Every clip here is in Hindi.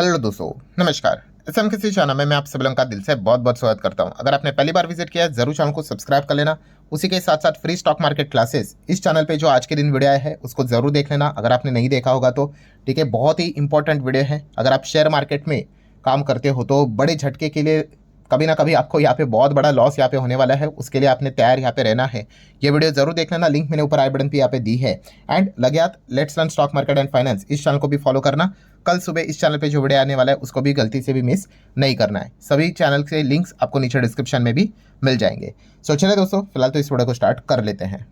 हेलो दोस्तों, नमस्कार। एसएम किसी चैनल में मैं आप सभी लोगों का दिल से बहुत बहुत स्वागत करता हूं। अगर आपने पहली बार विजिट किया है जरूर चैनल को सब्सक्राइब कर लेना। उसी के साथ साथ फ्री स्टॉक मार्केट क्लासेस इस चैनल पे जो आज के दिन वीडियो आया है उसको जरूर देख लेना अगर आपने नहीं देखा होगा तो। ठीक है, बहुत ही इंपॉर्टेंट वीडियो है। अगर आप शेयर मार्केट में काम करते हो तो बड़े झटके के लिए कभी ना कभी आपको यहाँ पे बहुत बड़ा लॉस यहाँ पे होने वाला है, उसके लिए आपने तैयार यहाँ पे रहना है। ये वीडियो जरूर देख लेना, लिंक मैंने ऊपर आई बटन पे यहाँ पे दी है। एंड लगे हाथ let's learn stock market and finance इस चैनल को भी फॉलो करना। कल सुबह इस चैनल पे जो वीडियो आने वाला है उसको भी गलती से भी मिस नहीं करना है। सभी चैनल के लिंक्स आपको नीचे डिस्क्रिप्शन में भी मिल जाएंगे। सो चलिए दोस्तों, फिलहाल तो इस वीडियो को स्टार्ट कर लेते हैं।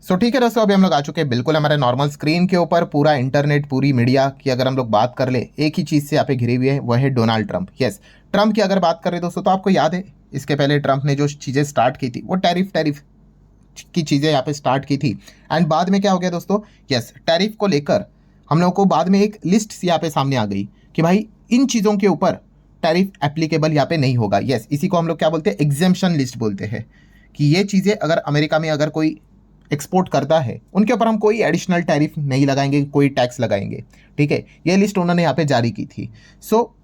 सो ठीक है दोस्तों, अभी हम लोग आ चुके हैं बिल्कुल हमारे नॉर्मल स्क्रीन के ऊपर। पूरा इंटरनेट, पूरी मीडिया की अगर हम लोग बात कर ले, एक ही चीज़ से यहाँ पे घिरी हुई है, वह है डोनाल्ड ट्रंप। यस, ट्रंप की अगर बात करें दोस्तों तो आपको याद है इसके पहले ट्रंप ने जो चीज़ें स्टार्ट की थी वो टैरिफ की चीज़ें यहाँ पे स्टार्ट की थी। एंड बाद में क्या हो गया दोस्तों, यस, टैरिफ को लेकर हम लोगों को बाद में एक लिस्ट यहाँ पे सामने आ गई कि भाई इन चीज़ों के ऊपर टैरिफ एप्लीकेबल यहाँ पे नहीं होगा। यस, इसी को हम लोग क्या बोलते हैं, एग्जेम्पशन लिस्ट बोलते हैं कि ये चीज़ें अगर अमेरिका में अगर कोई एक्सपोर्ट करता है उनके ऊपर हम कोई एडिशनल टैरिफ नहीं लगाएंगे, कोई टैक्स लगाएंगे। ठीक है, ये लिस्ट उन्होंने यहाँ पे जारी की थी। सो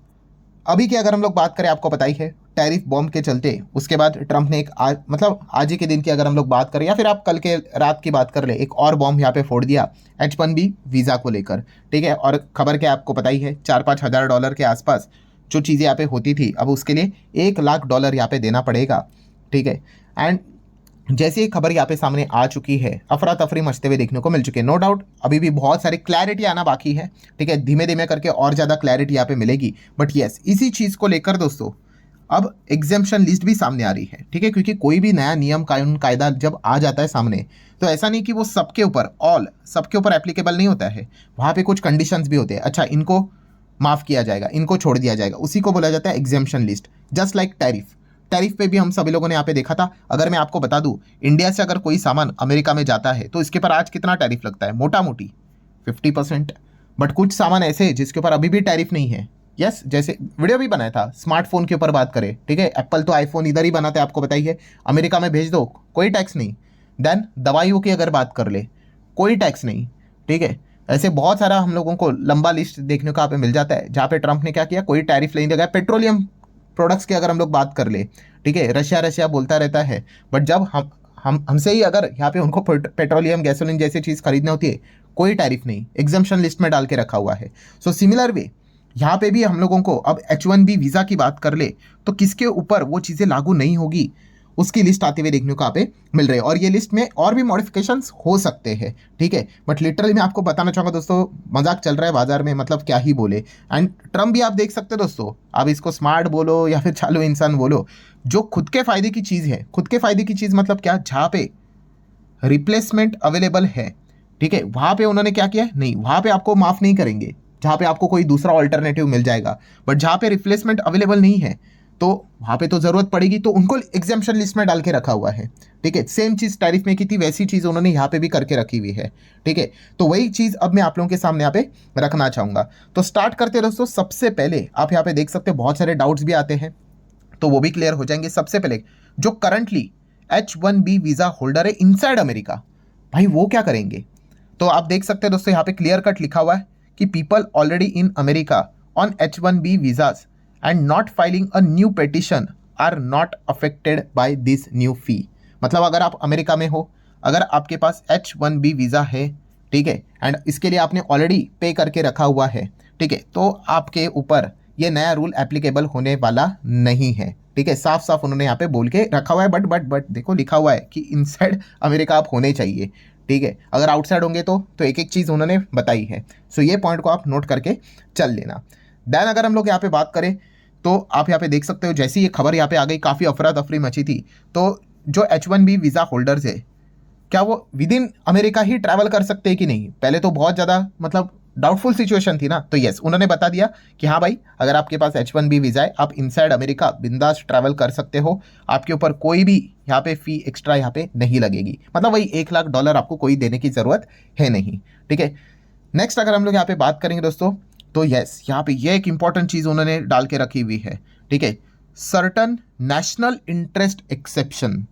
अभी की अगर हम लोग बात करें, आपको पता ही है टैरिफ बॉम्ब के चलते उसके बाद ट्रंप ने एक आज ही के दिन की अगर हम लोग बात करें या फिर आप कल के रात की बात कर ले, एक और बॉम्ब यहाँ पे फोड़ दिया H1B वीज़ा को लेकर। ठीक है, और खबर क्या आपको पता ही है, 4-5 हज़ार डॉलर के आसपास जो चीज़ें यहाँ पे होती थी अब उसके लिए $1 लाख यहाँ पे देना पड़ेगा। ठीक है, एंड जैसे ही खबर यहाँ पे सामने आ चुकी है, अफरा तफरी मचते हुए देखने को मिल चुके हैं। नो डाउट अभी भी बहुत सारी क्लैरिटी आना बाकी है। ठीक है, धीमे धीमे करके और ज़्यादा क्लैरिटी यहाँ पे मिलेगी। बट यस, इसी चीज़ को लेकर दोस्तों अब एग्जेम्पशन लिस्ट भी सामने आ रही है। ठीक है, क्योंकि कोई भी नया नियम कानून कायदा जब आ जाता है सामने तो ऐसा नहीं कि वो सबके ऊपर सबके ऊपर एप्लीकेबल नहीं होता है। वहाँ पे कुछ कंडीशंस भी होते हैं। अच्छा, इनको माफ़ किया जाएगा, इनको छोड़ दिया जाएगा, उसी को बोला जाता है exemption list. Just like tariff पे भी हम सभी लोगों ने यहाँ पे देखा था। अगर मैं आपको बता दूं, इंडिया से अगर कोई सामान अमेरिका में जाता है तो इसके ऊपर आज कितना टैरिफ लगता है, मोटा मोटी 50%। बट कुछ सामान ऐसे हैं जिसके ऊपर अभी भी टैरिफ नहीं है। यस, जैसे वीडियो भी बनाया था स्मार्टफोन के ऊपर बात करें। ठीक है, एप्पल तो आईफोन इधर ही बनाते हैं, आपको पता ही है। अमेरिका में भेज दो, कोई टैक्स नहीं। देन दवाइयों की अगर बात कर ले, कोई टैक्स नहीं। ठीक है, ऐसे बहुत सारा हम लोगों को लंबा लिस्ट देखने को यहाँ पे मिल जाता है जहाँ पे ट्रंप ने क्या किया, कोई टैरिफ नहीं लगाया। पेट्रोलियम प्रोडक्ट्स की अगर हम लोग बात कर ले, ठीक है, रशिया बोलता रहता है, बट जब हमसे ही अगर यहाँ पे उनको पेट्रोलियम गैसोलीन जैसी चीज़ खरीदना होती है, कोई टैरिफ नहीं, एग्जम्पशन लिस्ट में डाल के रखा हुआ है। सो सिमिलर वे यहाँ पे भी हम लोगों को अब H1B वीज़ा की बात कर ले तो किसके ऊपर वो चीज़ें लागू नहीं होगी उसकी लिस्ट आते हुए देखने को यहाँ पे मिल रही है। और ये लिस्ट में और भी मॉडिफिकेशंस हो सकते हैं। ठीक है, बट लिटरली मैं आपको बताना चाहूँगा दोस्तों, मजाक चल रहा है बाजार में, मतलब क्या ही बोले। एंड ट्रम्प भी आप देख सकते हैं दोस्तों, आप इसको स्मार्ट बोलो या फिर चालू इंसान बोलो, जो खुद के फायदे की चीज़ है, खुद के फायदे की चीज़ मतलब क्या, जहाँ पे रिप्लेसमेंट अवेलेबल है, ठीक है, वहाँ पे उन्होंने क्या किया, नहीं वहाँ पे आपको माफ़ नहीं करेंगे जहाँ पे आपको कोई दूसरा ऑल्टरनेटिव मिल जाएगा। बट जहाँ पे रिप्लेसमेंट अवेलेबल नहीं है तो वहाँ पे तो ज़रूरत पड़ेगी, तो उनको एग्जेम्पशन लिस्ट में डाल के रखा हुआ है। ठीक है, सेम चीज़ टैरिफ में की थी वैसी चीज़ उन्होंने यहाँ पे भी करके रखी हुई है। ठीक है, तो वही चीज़ अब मैं आप लोगों के सामने यहाँ पे रखना चाहूँगा। तो स्टार्ट करते दोस्तों। सबसे पहले आप यहाँ पे देख सकते हैं बहुत सारे डाउट्स भी आते हैं तो वो भी क्लियर हो जाएंगे। सबसे पहले जो करंटली H1B वीज़ा होल्डर है इनसाइड अमेरिका, भाई वो क्या करेंगे। तो आप देख सकते हैं दोस्तों, यहाँ पे क्लियर कट लिखा हुआ है कि people already in America on H1B visas and not filing a new petition are not affected by this new fee. मतलब अगर आप अमेरिका में हो, अगर आपके पास H1B वीज़ा है, ठीक है, एंड इसके लिए आपने ऑलरेडी पे करके रखा हुआ है, ठीक है, तो आपके ऊपर ये नया रूल एप्लीकेबल होने वाला नहीं है। ठीक है, साफ साफ उन्होंने यहाँ पे बोल के रखा हुआ है। बट देखो लिखा हुआ है कि इनसाइड अमेरिका आप होने चाहिए। ठीक है, अगर आउटसाइड होंगे तो एक एक चीज़ उन्होंने बताई है। सो ये पॉइंट को आप नोट करके चल लेना। देन अगर हम लोग यहाँ पे बात करें तो आप यहाँ पे देख सकते हो, जैसी ये खबर यहाँ पे आ गई काफ़ी अफरा तफरी मची थी। तो जो H1B वीज़ा होल्डर्स है, क्या वो with in America he travel कर सकते हैं कि नहीं, पहले तो बहुत ज़्यादा मतलब डाउटफुल सिचुएशन थी ना। तो यस, उन्होंने बता दिया कि हाँ भाई, अगर आपके पास H1B वीज़ा है आप इनसाइड अमेरिका बिंदास ट्रैवल कर सकते हो, आपके ऊपर कोई भी यहाँ पे फ़ी एक्स्ट्रा यहाँ पे नहीं लगेगी। मतलब वही $1 लाख आपको कोई देने की ज़रूरत है नहीं। ठीक है, नेक्स्ट अगर हम लोग यहाँ पे बात करेंगे दोस्तों तो यस, यहाँ पे ये एक इंपॉर्टेंट चीज़ उन्होंने डाल के रखी हुई है। ठीक है, सर्टन नेशनल इंटरेस्ट एक्सेप्शन,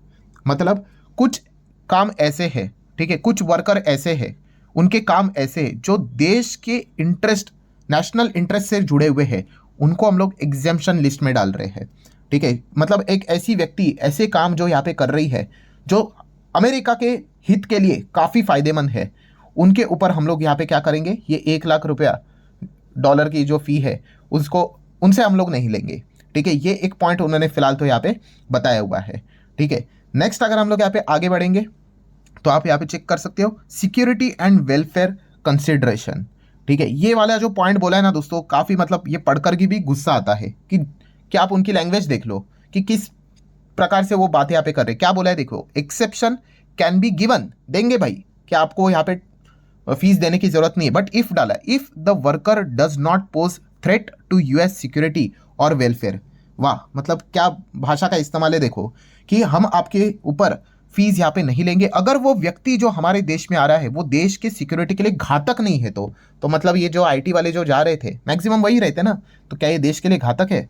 मतलब कुछ काम ऐसे हैं, ठीक है, कुछ वर्कर ऐसे हैं, उनके काम ऐसे हैं जो देश के इंटरेस्ट नेशनल इंटरेस्ट से जुड़े हुए हैं उनको हम लोग एग्जेम्पशन लिस्ट में डाल रहे हैं। ठीक है, मतलब एक ऐसी व्यक्ति ऐसे काम जो यहाँ पे कर रही है जो अमेरिका के हित के लिए काफ़ी फायदेमंद है, उनके ऊपर हम लोग यहाँ पे क्या करेंगे, ये 1 लाख रुपया डॉलर की जो फ़ी है उसको उनसे हम लोग नहीं लेंगे। ठीक है, ये एक पॉइंट उन्होंने फिलहाल तो यहाँ पे बताया हुआ है। ठीक है, नेक्स्ट अगर हम लोग यहाँ पे आगे बढ़ेंगे तो आप यहाँ पे चेक कर सकते हो सिक्योरिटी एंड वेलफेयर कंसिडरेशन। ठीक है, ये वाला जो पॉइंट बोला है ना दोस्तों, काफ़ी मतलब ये पढ़कर के भी गुस्सा आता है कि क्या आप उनकी लैंग्वेज देख लो कि किस प्रकार से वो बातें यहाँ पे कर रहे हैं। क्या बोला है देखो, एक्सेप्शन कैन बी गिवन, देंगे भाई, क्या आपको यहाँ पे फीस देने की जरूरत नहीं है, बट इफ डाला, if the worker does not pose threat to US security और वेलफेयर। वाह, मतलब क्या भाषा का इस्तेमाल है देखो, कि हम आपके ऊपर फीस यहाँ पे नहीं लेंगे अगर वो व्यक्ति जो हमारे देश में आ रहा है वो देश के सिक्योरिटी के लिए घातक नहीं है। तो मतलब ये जो आईटी वाले जो जा रहे थे मैक्सिमम वही रहते ना, तो क्या ये देश के लिए घातक है?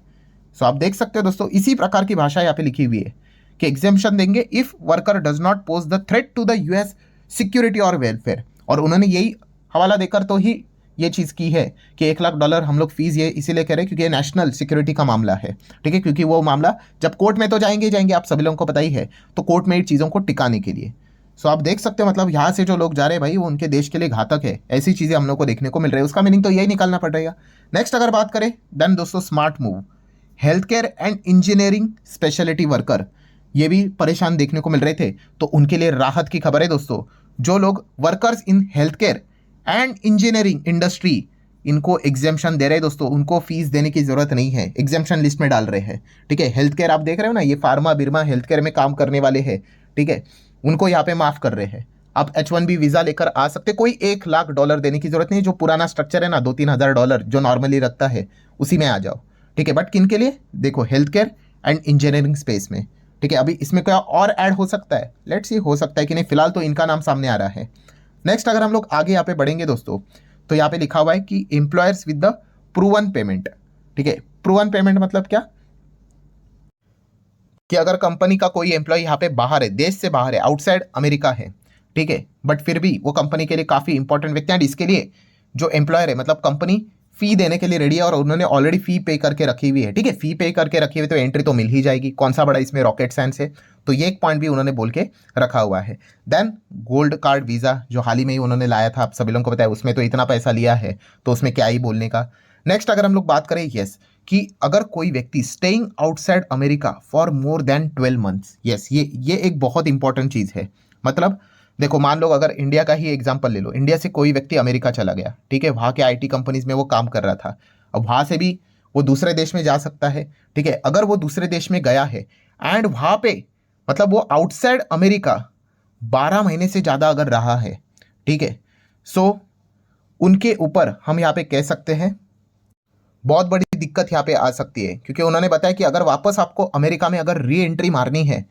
सो आप देख सकते हो दोस्तों, इसी प्रकार की भाषा यहाँ पे लिखी हुई है कि एग्जेम्पशन देंगे if worker does not pose the threat to the US security और वेलफेयर। और उन्होंने यही हवाला देकर तो ही ये चीज़ की है कि $1 लाख हम लोग फीस ये इसीलिए कह रहे हैं क्योंकि ये नेशनल सिक्योरिटी का मामला है। ठीक है, क्योंकि वो मामला जब कोर्ट में तो जाएंगे जाएंगे, आप सभी लोगों को पता ही है, तो कोर्ट में इन चीज़ों को टिकाने के लिए। सो आप देख सकते हो मतलब यहाँ से जो लोग जा रहे हैं भाई वो उनके देश के लिए घातक है, ऐसी चीज़ें हम लोग को देखने को मिल रही है। उसका मीनिंग तो यही निकालना पड़ेगा। नेक्स्ट अगर बात करें देन दोस्तों smart move, health care and engineering speciality worker, ये भी परेशान देखने को मिल रहे थे, तो उनके लिए राहत की खबर है दोस्तों। जो लोग workers in health care and engineering industry, इनको एग्जेम्पशन दे रहे हैं दोस्तों, उनको फीस देने की जरूरत नहीं है, एग्जेम्पशन लिस्ट में डाल रहे हैं। ठीक है, हेल्थ केयर आप देख रहे हो ना, ये फार्मा बिरमा हेल्थ केयर में काम करने वाले हैं, ठीक है, उनको यहाँ पे माफ कर रहे हैं। आप H1B वीज़ा लेकर आ सकते, कोई $1 लाख देने की जरूरत नहीं। जो पुराना स्ट्रक्चर है ना, $2-3 हज़ार जो नॉर्मली रखता है उसी में आ जाओ। ठीक है, बट किन के लिए देखो, health care and engineering space में। ठीक है, अभी इसमें क्या और ऐड हो सकता है, लेट्स सी, हो सकता है कि नहीं, फिलहाल तो इनका नाम सामने आ रहा है। नेक्स्ट अगर हम लोग आगे यहाँ पे बढ़ेंगे दोस्तों, तो यहाँ पे लिखा हुआ है कि employers with the proven payment. ठीक है, प्रूवन पेमेंट मतलब क्या, कि अगर कंपनी का कोई एम्प्लॉय यहाँ पे बाहर है, देश से बाहर है, आउटसाइड अमेरिका है, ठीक है, बट फिर भी वो कंपनी के लिए काफ़ी इंपॉर्टेंट व्यक्ति है, इसके लिए जो एम्प्लॉयर है मतलब कंपनी फी देने के लिए रेडी है और उन्होंने ऑलरेडी फी पे करके रखी हुई है। ठीक है, फी पे करके रखी हुई तो एंट्री तो मिल ही जाएगी, कौन सा बड़ा इसमें रॉकेट साइंस है। तो ये एक पॉइंट भी उन्होंने बोल के रखा हुआ है। देन गोल्ड कार्ड वीज़ा जो हाल ही में ही उन्होंने लाया था, आप सभी लोगों को पता है, उसमें तो इतना पैसा लिया है तो उसमें क्या ही बोलने का। नेक्स्ट अगर हम लोग बात करें, यस, कि अगर कोई व्यक्ति staying outside America for more than 12 months, yes, ये एक बहुत इंपॉर्टेंट चीज़ है। मतलब देखो, मान लो अगर इंडिया का ही एग्जांपल ले लो, इंडिया से कोई व्यक्ति अमेरिका चला गया, ठीक है, वहाँ के आईटी कंपनीज में वो काम कर रहा था, अब वहाँ से भी वो दूसरे देश में जा सकता है। ठीक है, अगर वो दूसरे देश में गया है एंड वहाँ पे मतलब वो आउटसाइड अमेरिका 12 महीने से ज़्यादा अगर रहा है, ठीक है, सो उनके ऊपर हम यहाँ पे कह सकते हैं बहुत बड़ी दिक्कत यहाँ पे आ सकती है, क्योंकि उन्होंने बताया कि अगर वापस आपको अमेरिका में अगर री एंट्री मारनी है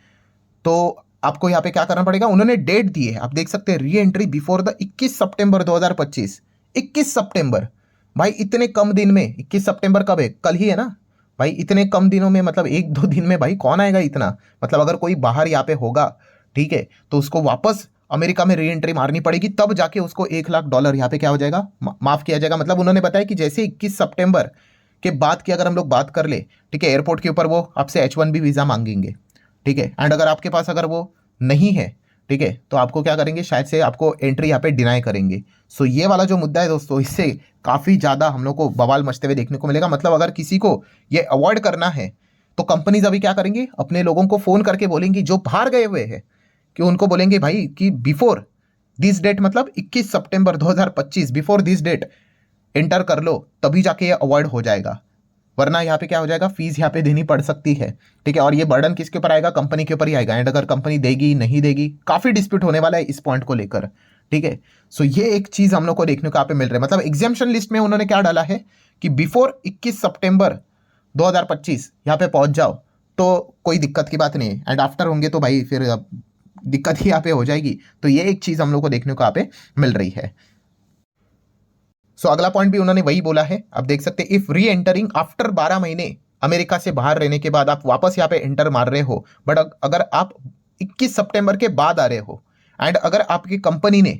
तो आपको यहाँ पे क्या करना पड़ेगा। उन्होंने डेट दी है, आप देख सकते हैं, री एंट्री बिफोर द 21 सितंबर 2025। 21 सितंबर भाई, इतने कम दिन में, 21 सितंबर कब है, कल ही है ना भाई, इतने कम दिनों में मतलब 1-2 दिन में भाई कौन आएगा इतना। मतलब अगर कोई बाहर यहाँ पे होगा, ठीक है, तो उसको वापस अमेरिका में री एंट्री मारनी पड़ेगी, तब जाके उसको $1 लाख यहाँ पे क्या हो जाएगा, माफ किया जाएगा। मतलब उन्होंने बताया कि जैसे 21 सितंबर के बाद की अगर हम लोग बात कर ले, ठीक है, एयरपोर्ट के ऊपर वो आपसे H1B वीज़ा मांगेंगे, ठीक है, एंड अगर आपके पास अगर वो नहीं है, ठीक है, तो आपको क्या करेंगे, शायद से आपको एंट्री यहाँ पे डिनाई करेंगे। सो ये वाला जो मुद्दा है दोस्तों, इससे काफ़ी ज़्यादा हम लोग को बवाल मचते हुए देखने को मिलेगा। मतलब अगर किसी को ये अवॉइड करना है तो कंपनीज अभी क्या करेंगे, अपने लोगों को फ़ोन करके बोलेंगी जो बाहर गए हुए हैं, कि उनको बोलेंगे भाई कि बिफोर दिस डेट, मतलब 21 सितंबर 2025, बिफोर दिस डेट एंटर कर लो, तभी जाके ये अवॉइड हो जाएगा। वरना यहाँ पे क्या हो जाएगा, फीस यहाँ पे देनी पड़ सकती है। ठीक है, और ये बर्डन किसके ऊपर आएगा, कंपनी के ऊपर ही आएगा। एंड अगर कंपनी देगी नहीं देगी, काफ़ी डिस्प्यूट होने वाला है इस पॉइंट को लेकर। ठीक है, सो ये एक चीज़ हम लोग को देखने को यहाँ पे मिल रहा है। मतलब एग्जाम्पशन लिस्ट में उन्होंने क्या डाला है कि बिफोर 21 सितंबर 2025 यहाँ पे पहुँच जाओ तो कोई दिक्कत की बात नहीं है, एंड आफ्टर होंगे तो भाई फिर दिक्कत ही यहाँ पे हो जाएगी। तो ये एक चीज़ हम लोग को देखने को यहाँ पे मिल रही है। सो अगला पॉइंट भी उन्होंने वही बोला है, आप देख सकते हैं, इफ री एंटरिंग आफ्टर 12 महीने अमेरिका से बाहर रहने के बाद आप वापस यहाँ पे एंटर मार रहे हो, बट अगर आप 21 सितंबर के बाद आ रहे हो एंड अगर आपकी कंपनी ने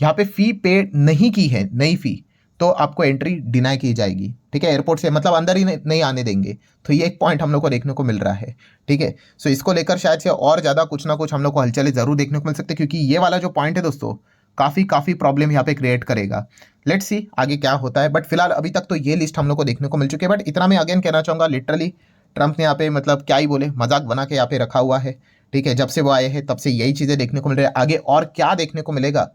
यहाँ पे फी पे नहीं की है, नई फी, तो आपको एंट्री डिनाई की जाएगी, ठीक है, एयरपोर्ट से, मतलब अंदर ही नहीं आने देंगे। तो ये एक पॉइंट हम लोग को देखने को मिल रहा है, ठीक है। सो इसको लेकर शायद से और ज़्यादा कुछ ना कुछ हम लोग को हलचलें ज़रूर देखने को मिल सकते हैं, क्योंकि ये वाला जो पॉइंट है दोस्तों काफ़ी प्रॉब्लम यहाँ पे क्रिएट करेगा। लेट्स सी आगे क्या होता है, बट फिलहाल अभी तक तो ये लिस्ट हम लोग को देखने को मिल चुकी है। बट इतना मैं अगेन कहना चाहूँगा, लिटरली ट्रंप ने यहाँ पे मतलब क्या ही बोले, मजाक बना के यहाँ पे रखा हुआ है, ठीक है। जब से वो आए हैं तब से यही चीज़ें देखने को मिल रही है। आगे और क्या देखने को मिलेगा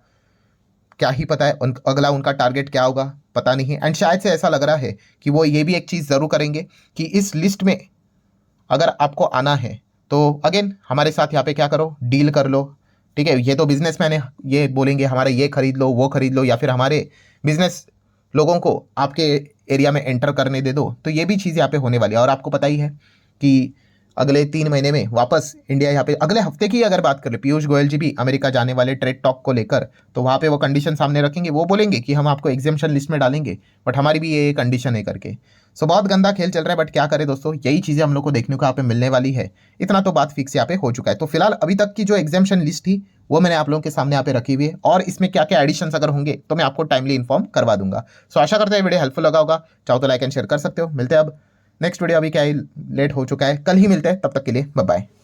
क्या ही पता है, अगला उनका टारगेट क्या होगा पता नहीं। एंड शायद से ऐसा लग रहा है कि वो ये भी एक चीज़ ज़रूर करेंगे कि इस लिस्ट में अगर आपको आना है तो अगेन हमारे साथ यहाँ पे क्या करो, डील कर लो, ठीक है। ये तो बिजनेसमैन है, ये बोलेंगे हमारे ये खरीद लो वो खरीद लो, या फिर हमारे बिजनेस लोगों को आपके एरिया में एंटर करने दे दो। तो ये भी चीज़ यहाँ पे होने वाली है। और आपको पता ही है कि अगले 3 महीने में वापस इंडिया यहाँ पे, अगले हफ्ते की अगर बात करें, पीयूष गोयल जी भी अमेरिका जाने वाले ट्रेड टॉक को लेकर, तो वहाँ पे वो कंडीशन सामने रखेंगे। वो बोलेंगे कि हम आपको एग्जेम्पशन लिस्ट में डालेंगे, बट हमारी भी ये कंडीशन है करके। सो बहुत गंदा खेल चल रहा है, बट क्या करें दोस्तों, यही चीज़ें हम लोग को देखने को यहाँ पे मिलने वाली है। इतना तो बात फिक्स यहाँ पे हो चुका है। तो फिलहाल अभी तक की जो एग्जेम्पशन लिस्ट थी वो मैंने आप लोगों के सामने यहाँ पे रखी हुई है, और इसमें क्या क्या एडिशंस अगर होंगे तो मैं आपको टाइमली इन्फॉर्म करवा दूंगा। सो आशा करते हैं वीडियो हेल्पफुल लगा होगा। चाहो तो लाइक एंड शेयर कर सकते हो। मिलते हैं अब नेक्स्ट वीडियो, अभी क्या ही लेट हो चुका है, कल ही मिलते हैं, तब तक के लिए बाय बाय।